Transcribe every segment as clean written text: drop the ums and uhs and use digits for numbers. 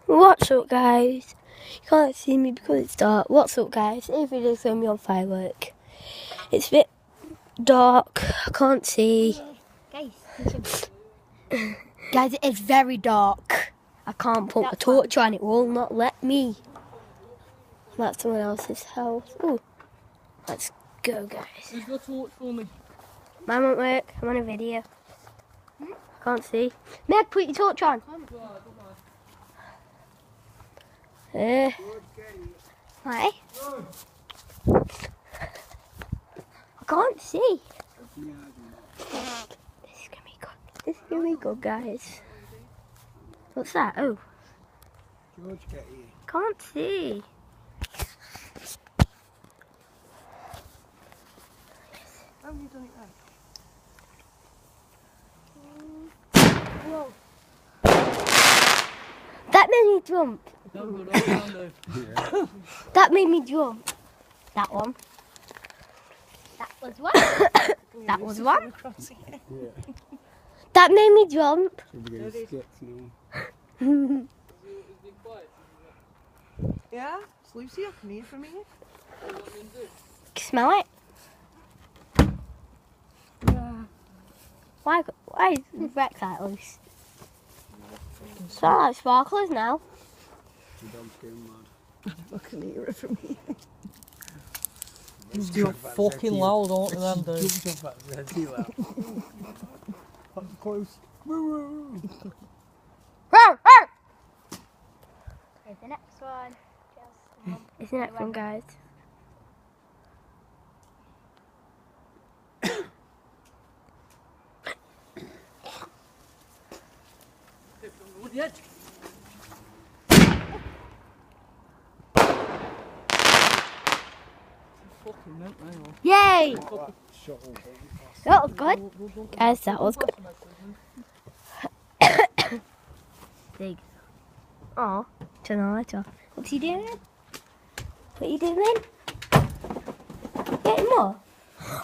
What's up, guys? You can't see me because it's dark. What's up, guys? If it is going to be on firework. It's a bit dark. I can't see. Guys, it is very dark. I can't put my torch on. It will not let me. That's someone else's house. Ooh. Let's go, guys. Who's got a torch for me? Mine won't work. I'm on a video. I can't see. Meg, put your torch on. Why? I can't see. This is gonna be good. This is gonna be good, guys. What's that? Oh. George, get here. Can't see. How have you done it Whoa. That made me jump. That made me jump. That one. That was one. That was one. That made me jump. Yeah? It's Lucy, I can hear from here. Smell it? Why is Rex that loose? Smell like sparklers now. I can hear it from here. You're fucking loud, aren't you, then, dude? Jumped up at the Up close. Here's the next one. It's the next one, guys. Yay! That was good. Guys, that was good. Big. Oh, turn the light off. What's he doing? What are you doing? Getting more?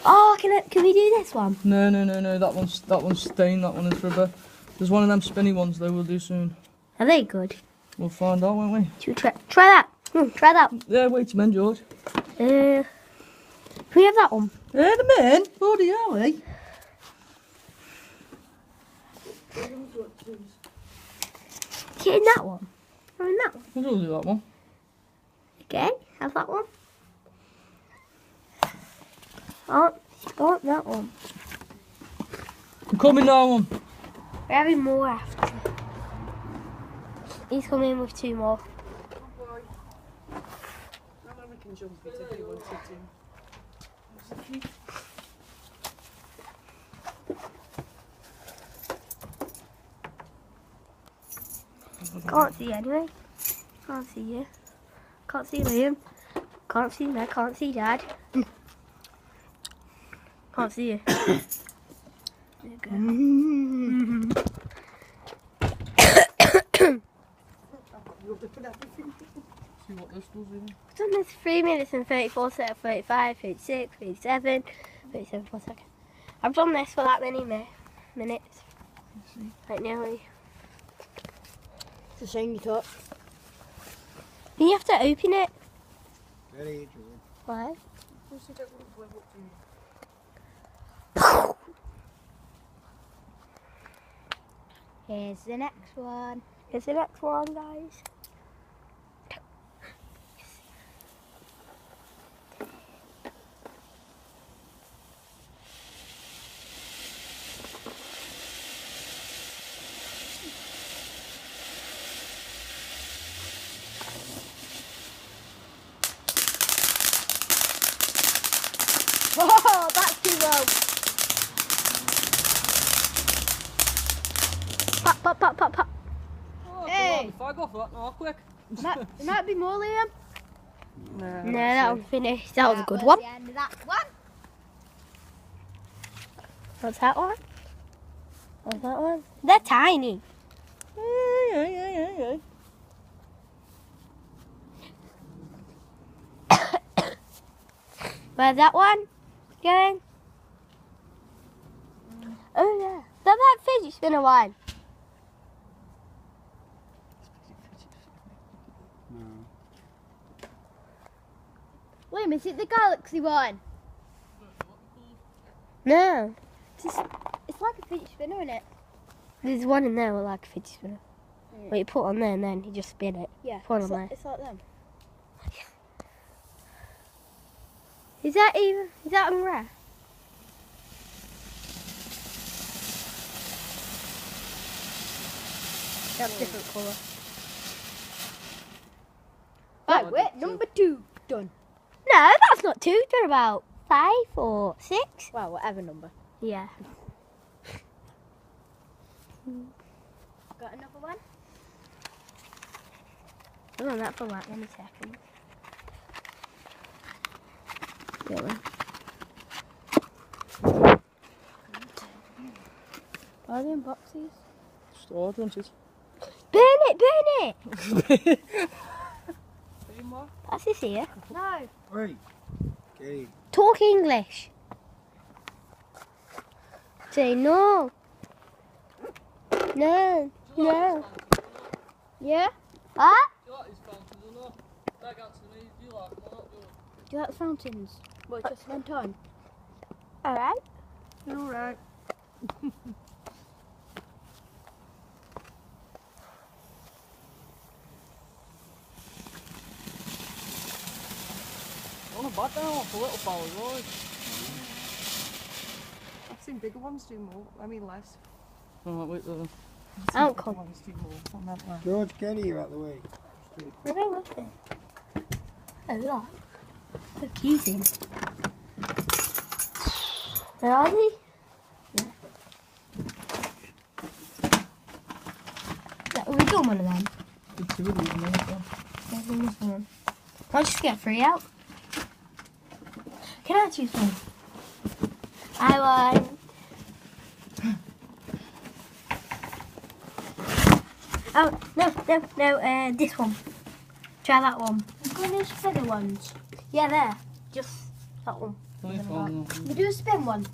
Oh, can we do this one? No. That one's staying. That one is rubber. There's one of them spinny ones though. We'll do soon. Are they good? We'll find out, won't we? Should we try that? Try that. Yeah, wait a minute, George. Can we have that one? Yeah, the man. Bloody hell, eh? Getting that one. Or in that one. We'll do that one. Okay, have that one. Oh, that one. I'm coming now, We're having more after. He's coming with 2 more. Can't see anyway. Can't see you. Can't see Liam. Can't see me. Can't see Dad. Can't see you. There you go. See what this does even. I've done this 3 minutes and 34, 35, 36, 37, 37 per second. I've done this for that many minutes. Like nearly. It's a shame you talk. You have to open it. Very George. Why? Here's the next one. Here's the next one, guys. Oh, that's too low. Pop, pop, pop, pop, pop. Oh, Hey! Fag off that now, quick. There might be more, Liam. No, that one finished. That was a good was one. the end of that one. What's that one? What's that one? They're tiny. Yeah. Where's that one going? Oh yeah. That fidget spinner one. No. Liam, is it the Galaxy one? No. It's like a fidget spinner, isn't it? There's one in there with like a fidget spinner. Yeah. Well, you put it on there and then you just spin it. Yeah. Put it It's on like, there. it's like them. Is that on rare? That's different colour. Right, I wait, did number 2 done. No, that's not 2. They're about 5 or 6. Well, whatever number. Yeah. Got another one? I've done that for like many seconds. Really? Are they in boxes? Just order it. Burn it! Burn it! Any more? That's this here. No. Oi. Okay. Talk English. Say no. No. No. Yeah? What? Do you like these fountains or not? Back out to the knees, do you like them or not? Do you like the fountains? What just went on? Alright. Alright. On a bad now for little power, right? I've seen bigger ones do more. I mean less. Alright, wait there. I don't Bigger come. ones do more on that one. George, get here out the way. I don't love it. Oh, look. Look, he's in. Where are they? Yeah, we done one of them. Did 2 of these in there, so. There's this one. I'll just get 3 out. Can I choose one? I want. Oh, no, this one. Try that one. Got those feather ones. Yeah, there. Just that one. Only found that. We do a spin one.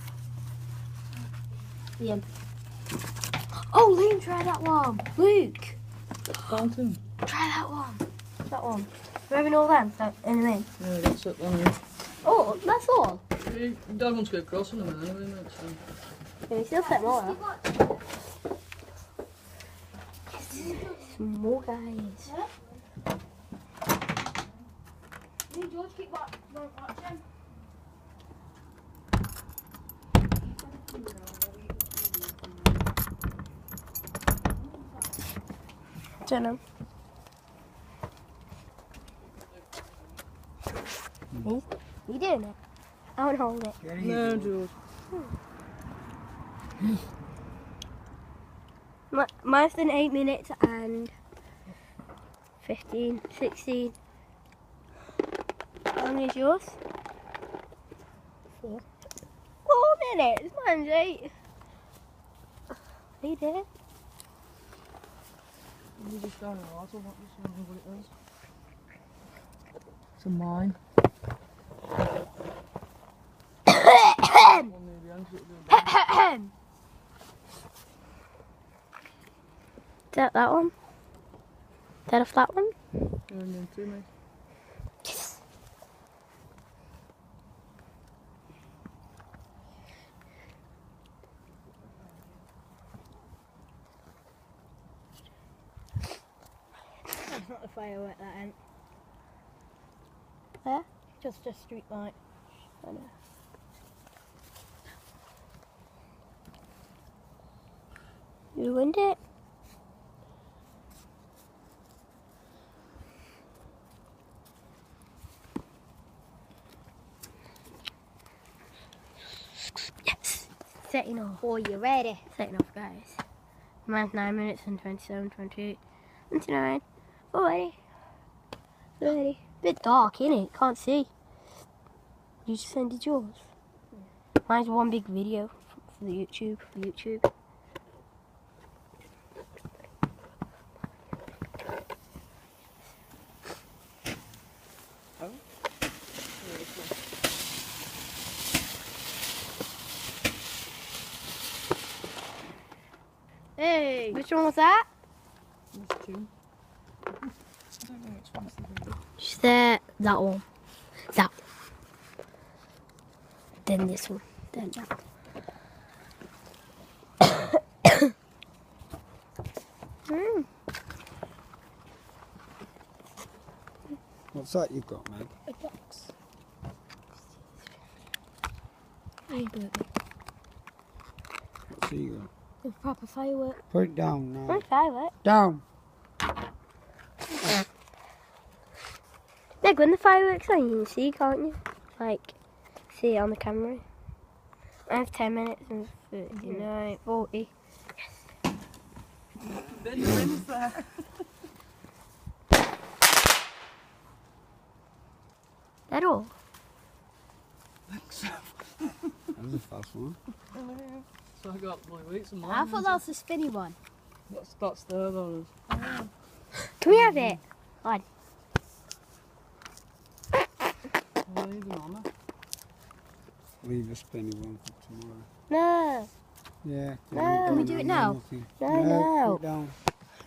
Liam. Oh, Liam, try that one. Luke, Fountain? try that one. That one. We're having all them in a minute. Yeah, that's it then, yeah. Oh, that's all. Dad wants to get across in a minute anyway, mate, so. Yeah, we still set more up. Some more guys. George, keep watching. Don't know. You doing it? I want to hold it. Get here, No, George. George. Mine's been 8 minutes and 15, 16. How long is yours? 4. 4 minutes? Mine's 8. Are you there? You just down in the water, what it is. It's a mine. One near the end, so it'll be a bit- Is that one? Is that off that one? You're in them too, mate. Yes. That's not the firework that ain't. Where? Just a street light. I know. You ruined it. Yes. Setting off. Oh, you ready? Setting off, guys. Mine's 9 minutes and 27, 28, 29, 40, 30. Bit dark, innit? Can't see. You just ended yours. Mine's one big video for the YouTube. Hey! Which one was that? That's 2. I don't know which one's the bigger. Just there, that one. That. Then this one. Then that. Mm. What's that you've got, Meg? A box. What's he got? The proper firework. Put it down now. Nice firework. Down. Meg, when the fireworks on, you can see, can't you? Like, see it on the camera. I have 10 minutes and 39, 40. Then the wind's there. That all? That was a fast one. So I got my weights and I mine. thought that was the spinny one. That's there, though. Can we have it? I need an honour. Leave a spinny one for tomorrow. No. Yeah. No, can we do it now? Nothing. No, Put no. it down.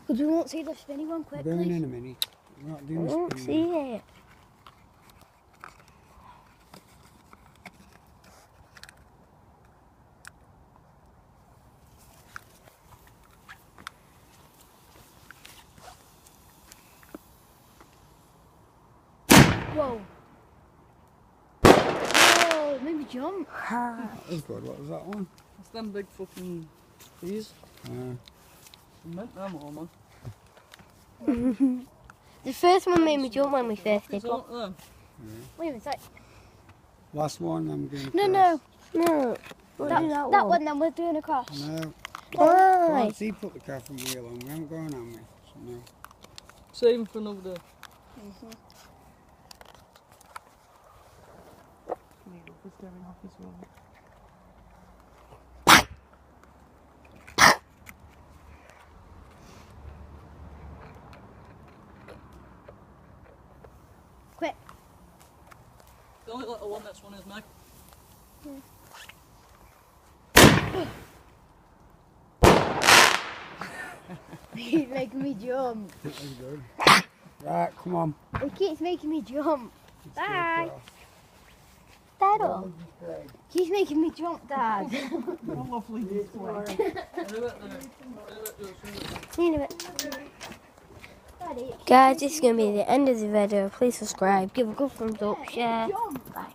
Because we won't see the spinny one We're going quickly. in a minute. We're not I doing the don't spinny one. see it. Whoa. Whoa, it made me jump. That was good. What was that one? It's them big fucking these. I meant them all, man. The first one made me jump when we first did These one. aren't them. Wait a minute, sorry. Last one I'm going No, first. no. No. We'll do That one then we're doing across. No. Why? Once he put the careful wheel on, we haven't gone on me. So no. Save them for another day. Needle for stirring off as well. Quick. The only little one that's one is Meg. He's making me jump. That was good. Right, come on. It keeps making me jump. Let's go Bye. across. That all? Keeps making me jump, Dad. What a lovely display. See you in a bit. Guys, this is going to be the end of the video. Please subscribe, give a good thumbs up, share. Bye.